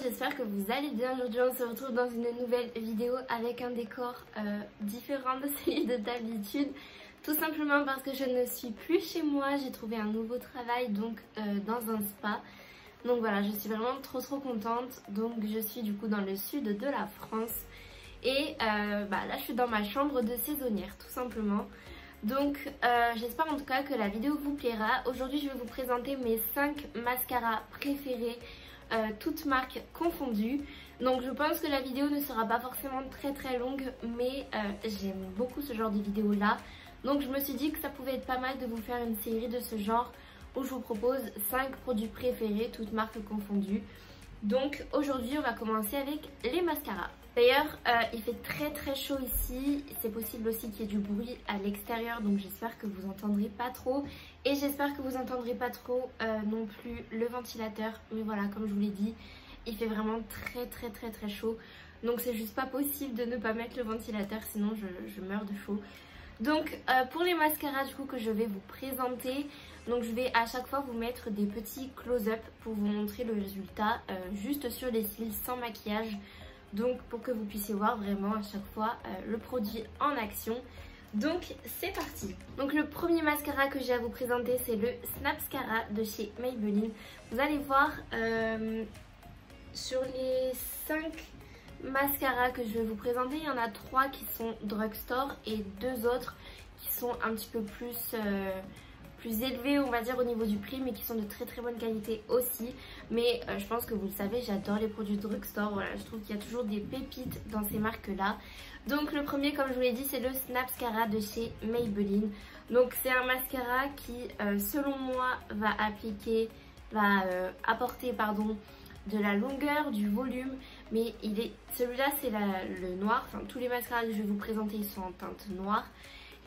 j'espère que vous allez bien. Aujourd'hui on se retrouve dans une nouvelle vidéo avec un décor différent de celui de d'habitude. Tout simplement parce que je ne suis plus chez moi, j'ai trouvé un nouveau travail donc dans un spa. Donc voilà, je suis vraiment trop contente. Donc je suis du coup dans le sud de la France. Et là je suis dans ma chambre de saisonnière tout simplement. Donc j'espère en tout cas que la vidéo vous plaira. Aujourd'hui je vais vous présenter mes 5 mascaras préférés, toutes marques confondues. Donc je pense que la vidéo ne sera pas forcément très longue, mais j'aime beaucoup ce genre de vidéo là. Donc je me suis dit que ça pouvait être pas mal de vous faire une série de ce genre où je vous propose 5 produits préférés, toutes marques confondues. Donc aujourd'hui on va commencer avec les mascaras. D'ailleurs il fait très chaud ici, c'est possible aussi qu'il y ait du bruit à l'extérieur, donc j'espère que vous entendrez pas trop. Et j'espère que vous entendrez pas trop non plus le ventilateur. Mais voilà, comme je vous l'ai dit, il fait vraiment très chaud. Donc c'est juste pas possible de ne pas mettre le ventilateur, sinon je meurs de chaud. Donc pour les mascaras du coup que je vais vous présenter, donc je vais à chaque fois vous mettre des petits close-up pour vous montrer le résultat juste sur les cils sans maquillage. Donc pour que vous puissiez voir vraiment à chaque fois le produit en action. Donc c'est parti. Donc le premier mascara que j'ai à vous présenter, c'est le Snapscara de chez Maybelline. Vous allez voir sur les 5 mascaras que je vais vous présenter, il y en a 3 qui sont drugstore et 2 autres qui sont un petit peu plus élevés on va dire au niveau du prix, mais qui sont de très bonne qualité aussi. Mais je pense que vous le savez, j'adore les produits drugstore. Voilà, je trouve qu'il y a toujours des pépites dans ces marques là. Donc le premier, comme je vous l'ai dit, c'est le Snapscara de chez Maybelline. Donc c'est un mascara qui selon moi va apporter de la longueur, du volume, mais celui-là c'est le noir. Enfin tous les mascaras que je vais vous présenter ils sont en teinte noire.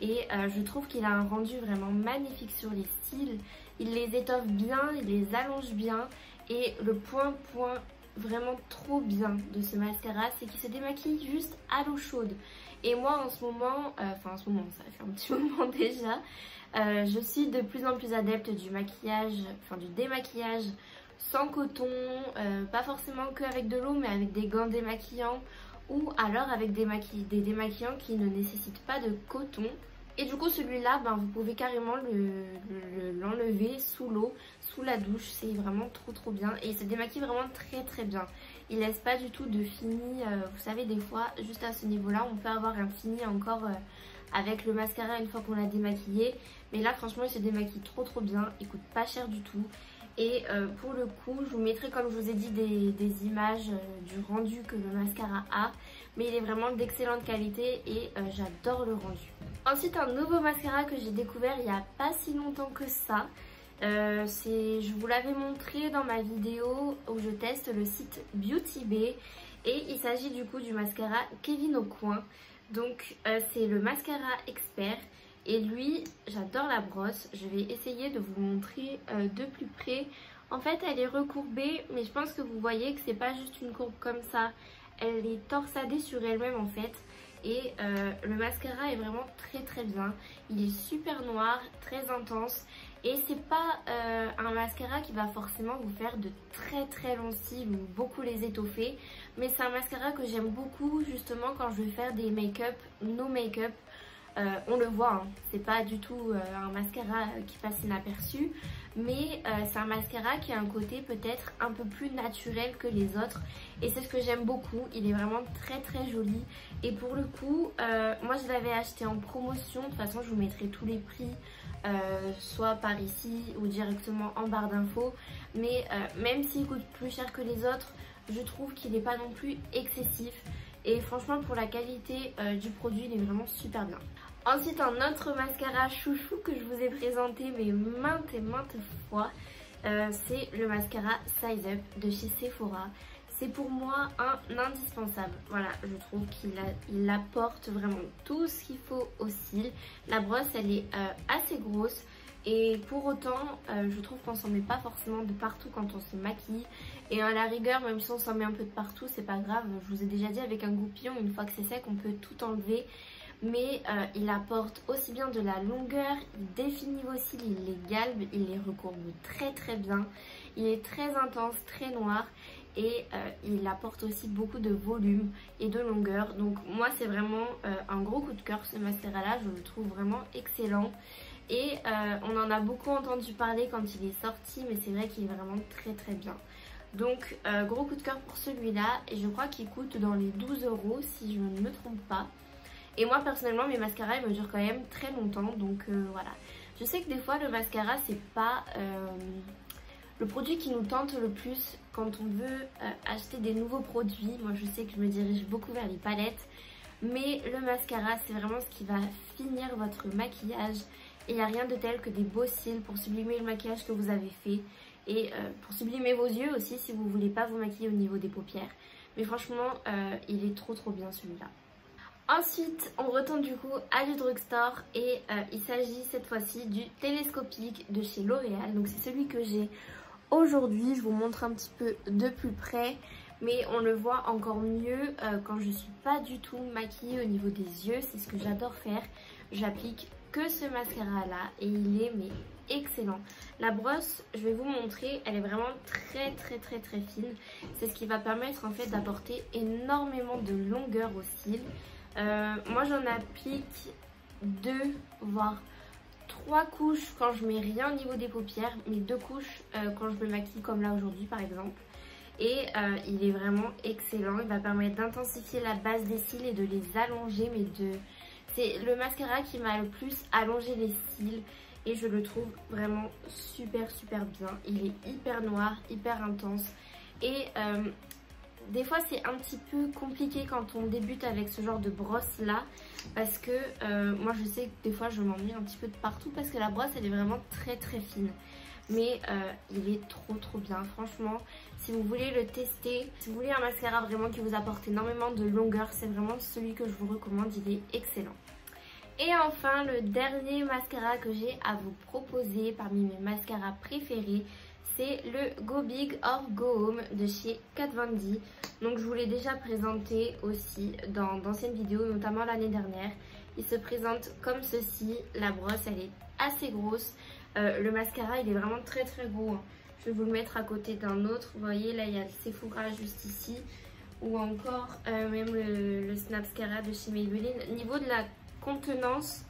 Et je trouve qu'il a un rendu vraiment magnifique sur les cils. Il les étoffe bien, il les allonge bien. Et le point vraiment trop bien de ce mascara, c'est qu'il se démaquille juste à l'eau chaude. Et moi en ce moment, ça fait un petit moment déjà, je suis de plus en plus adepte du maquillage, du démaquillage sans coton, pas forcément qu'avec de l'eau, mais avec des gants démaquillants, ou alors avec des démaquillants qui ne nécessitent pas de coton. Et du coup celui-là, vous pouvez carrément l'enlever sous l'eau, sous la douche, c'est vraiment trop bien. Et il se démaquille vraiment très bien. Il laisse pas du tout de fini, vous savez des fois juste à ce niveau-là on peut avoir un fini encore avec le mascara une fois qu'on l'a démaquillé. Mais là franchement il se démaquille trop bien, il coûte pas cher du tout. Et pour le coup, je vous mettrai comme je vous ai dit des images du rendu que le mascara a. Mais il est vraiment d'excellente qualité et j'adore le rendu. Ensuite, un nouveau mascara que j'ai découvert il n'y a pas si longtemps que ça. Je vous l'avais montré dans ma vidéo où je teste le site Beauty Bay. Et il s'agit du coup du mascara Kevyn Aucoin. Donc c'est le mascara expert. Et lui, j'adore la brosse, je vais essayer de vous montrer de plus près. En fait, elle est recourbée, mais je pense que vous voyez que c'est pas juste une courbe comme ça. Elle est torsadée sur elle-même en fait. Et le mascara est vraiment très bien. Il est super noir, très intense. Et c'est pas un mascara qui va forcément vous faire de très longs cils ou beaucoup les étoffer. Mais c'est un mascara que j'aime beaucoup justement quand je vais faire des make-up, no make-up. On le voit, c'est pas du tout un mascara qui passe inaperçu, mais c'est un mascara qui a un côté peut-être un peu plus naturel que les autres. Et c'est ce que j'aime beaucoup, il est vraiment très joli. Et pour le coup, moi je l'avais acheté en promotion, de toute façon je vous mettrai tous les prix, soit par ici ou directement en barre d'infos. Mais même s'il coûte plus cher que les autres, je trouve qu'il n'est pas non plus excessif. Et franchement pour la qualité du produit il est vraiment super bien. Ensuite un autre mascara chouchou que je vous ai présenté mais maintes fois, c'est le mascara Size Up de chez Sephora. C'est pour moi un indispensable. Voilà, je trouve qu'il apporte vraiment tout ce qu'il faut aux cils. La brosse elle est assez grosse. Et pour autant, je trouve qu'on s'en met pas forcément de partout quand on se maquille. Et à la rigueur, même si on s'en met un peu de partout, c'est pas grave. Je vous ai déjà dit, avec un goupillon, une fois que c'est sec, on peut tout enlever. Mais il apporte aussi bien de la longueur, il définit vos cils, il les galbe, il les recourbe très bien. Il est très intense, très noir. et il apporte aussi beaucoup de volume et de longueur. Donc moi c'est vraiment un gros coup de cœur ce mascara là, je le trouve vraiment excellent. Et on en a beaucoup entendu parler quand il est sorti, mais c'est vrai qu'il est vraiment très très bien. Donc gros coup de cœur pour celui-là, et je crois qu'il coûte dans les 12 € si je ne me trompe pas. Et moi personnellement mes mascaras ils me durent quand même très longtemps, donc voilà. Je sais que des fois le mascara c'est pas le produit qui nous tente le plus quand on veut acheter des nouveaux produits. Moi je sais que je me dirige beaucoup vers les palettes, mais le mascara c'est vraiment ce qui va finir votre maquillage. Et il n'y a rien de tel que des beaux cils pour sublimer le maquillage que vous avez fait. Et pour sublimer vos yeux aussi si vous ne voulez pas vous maquiller au niveau des paupières. Mais franchement, il est trop bien celui-là. Ensuite, on retourne du coup à du drugstore et il s'agit cette fois-ci du télescopique de chez L'Oréal. Donc c'est celui que j'ai aujourd'hui. Je vous montre un petit peu de plus près. Mais on le voit encore mieux quand je suis pas du tout maquillée au niveau des yeux. C'est ce que j'adore faire. J'applique que ce mascara là et il est mais excellent. La brosse, je vais vous montrer, elle est vraiment très fine. C'est ce qui va permettre en fait d'apporter énormément de longueur aux cils. Moi j'en applique 2 voire 3 couches quand je mets rien au niveau des paupières, mais 2 couches quand je me maquille comme là aujourd'hui par exemple. Et il est vraiment excellent, il va permettre d'intensifier la base des cils et de les allonger, mais c'est le mascara qui m'a le plus allongé les cils et je le trouve vraiment super bien. Il est hyper noir, hyper intense et des fois c'est un petit peu compliqué quand on débute avec ce genre de brosse là parce que moi je sais que des fois je m'ennuie un petit peu de partout parce que la brosse elle est vraiment très fine. Mais il est trop bien, franchement. Si vous voulez le tester, si vous voulez un mascara vraiment qui vous apporte énormément de longueur, c'est vraiment celui que je vous recommande, il est excellent. Et enfin, le dernier mascara que j'ai à vous proposer parmi mes mascaras préférés, c'est le Go Big or Go Home de chez Kat Von D. Donc je vous l'ai déjà présenté aussi dans d'anciennes vidéos, notamment l'année dernière. Il se présente comme ceci, la brosse elle est assez grosse. Le mascara il est vraiment très gros. Je vais vous le mettre à côté d'un autre. Vous voyez là il y a le Sephora juste ici. Ou encore même le Snapscara de chez Maybelline. Au niveau de la contenance,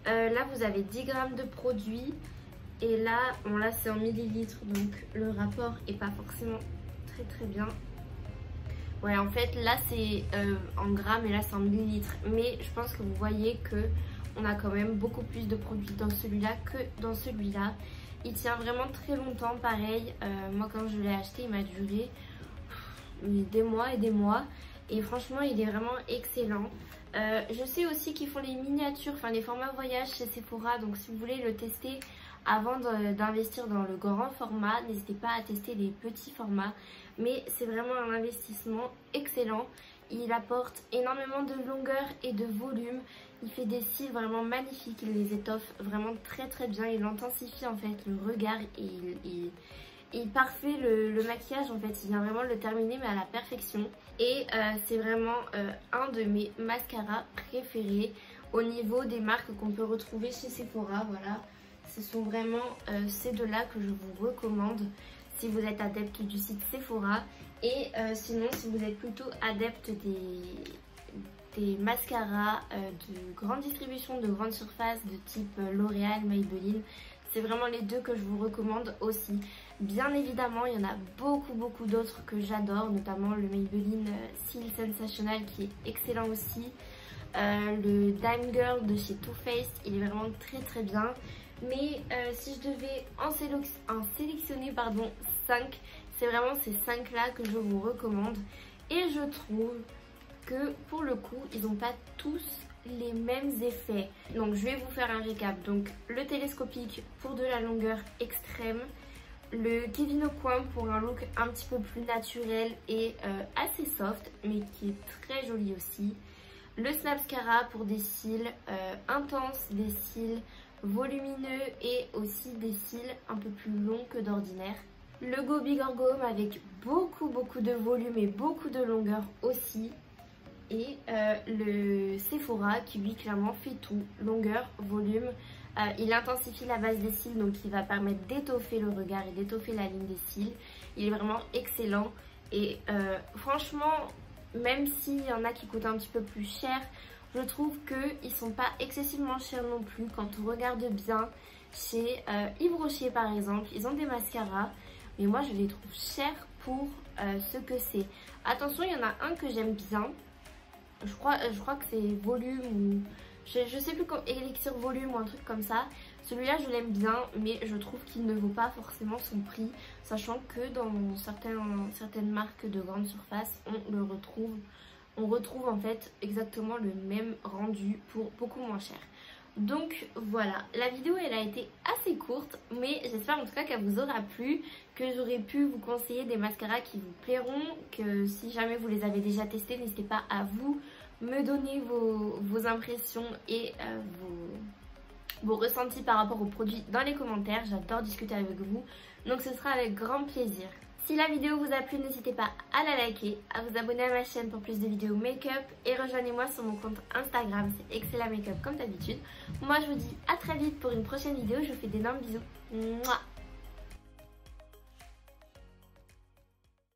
là vous avez 10 grammes de produit. Et là, bon là c'est en millilitres. Donc le rapport est pas forcément très bien. Ouais en fait là c'est en grammes et là c'est en millilitres. Mais je pense que vous voyez que on a quand même beaucoup plus de produits dans celui-là que dans celui-là. Il tient vraiment très longtemps, pareil. Moi quand je l'ai acheté, il m'a duré des mois et des mois. Et franchement, il est vraiment excellent. Je sais aussi qu'ils font les miniatures, enfin les formats voyage chez Sephora. Donc si vous voulez le tester avant d'investir dans le grand format, n'hésitez pas à tester les petits formats. Mais c'est vraiment un investissement excellent. Il apporte énormément de longueur et de volume. Il fait des cils vraiment magnifiques. Il les étoffe vraiment très bien. Il intensifie en fait le regard et il parfait le maquillage en fait. Il vient vraiment le terminer mais à la perfection. Et c'est vraiment un de mes mascaras préférés au niveau des marques qu'on peut retrouver chez Sephora. Voilà, ce sont vraiment ces deux-là que je vous recommande si vous êtes adepte du site Sephora. Et sinon, si vous êtes plutôt adepte des mascaras de grande distribution, de grande surface, de type L'Oréal, Maybelline, c'est vraiment les deux que je vous recommande aussi. Bien évidemment, il y en a beaucoup d'autres que j'adore, notamment le Maybelline Seal Sensational qui est excellent aussi. Le Dime Girl de chez Too Faced, il est vraiment très bien. Mais si je devais en sélectionner 5, c'est vraiment ces 5 là que je vous recommande. Et je trouve que pour le coup ils n'ont pas tous les mêmes effets. Donc je vais vous faire un récap. Donc le télescopique pour de la longueur extrême, le Kevyn Aucoin pour un look un petit peu plus naturel et assez soft mais qui est très joli aussi, le Snapscara pour des cils intenses, des cils volumineux et aussi des cils un peu plus longs que d'ordinaire, le Go Big or Go Home avec beaucoup de volume et beaucoup de longueur aussi. Et le Sephora qui lui clairement fait tout, longueur, volume. Il intensifie la base des cils donc il va permettre d'étoffer le regard et d'étoffer la ligne des cils. Il est vraiment excellent Et franchement, même s'il y en a qui coûtent un petit peu plus cher, je trouve qu'ils sont pas excessivement chers non plus quand on regarde bien. Chez Yves Rocher par exemple, ils ont des mascaras, mais moi je les trouve chers pour ce que c'est. Attention, il y en a un que j'aime bien, je crois que c'est Volume ou je sais plus, Elixir Volume ou un truc comme ça. Celui-là je l'aime bien, mais je trouve qu'il ne vaut pas forcément son prix, sachant que dans certaines marques de grande surface on retrouve en fait exactement le même rendu pour beaucoup moins cher. Donc voilà, la vidéo elle a été assez courte, mais j'espère en tout cas qu'elle vous aura plu, que j'aurai pu vous conseiller des mascaras qui vous plairont, que si jamais vous les avez déjà testés, n'hésitez pas à vous me donner vos impressions et vos ressentis par rapport aux produits dans les commentaires. J'adore discuter avec vous, donc ce sera avec grand plaisir. Si la vidéo vous a plu, n'hésitez pas à la liker, à vous abonner à ma chaîne pour plus de vidéos make-up et rejoignez-moi sur mon compte Instagram, c'est Excella Makeup comme d'habitude. Moi je vous dis à très vite pour une prochaine vidéo, je vous fais d'énormes bisous. Mouah.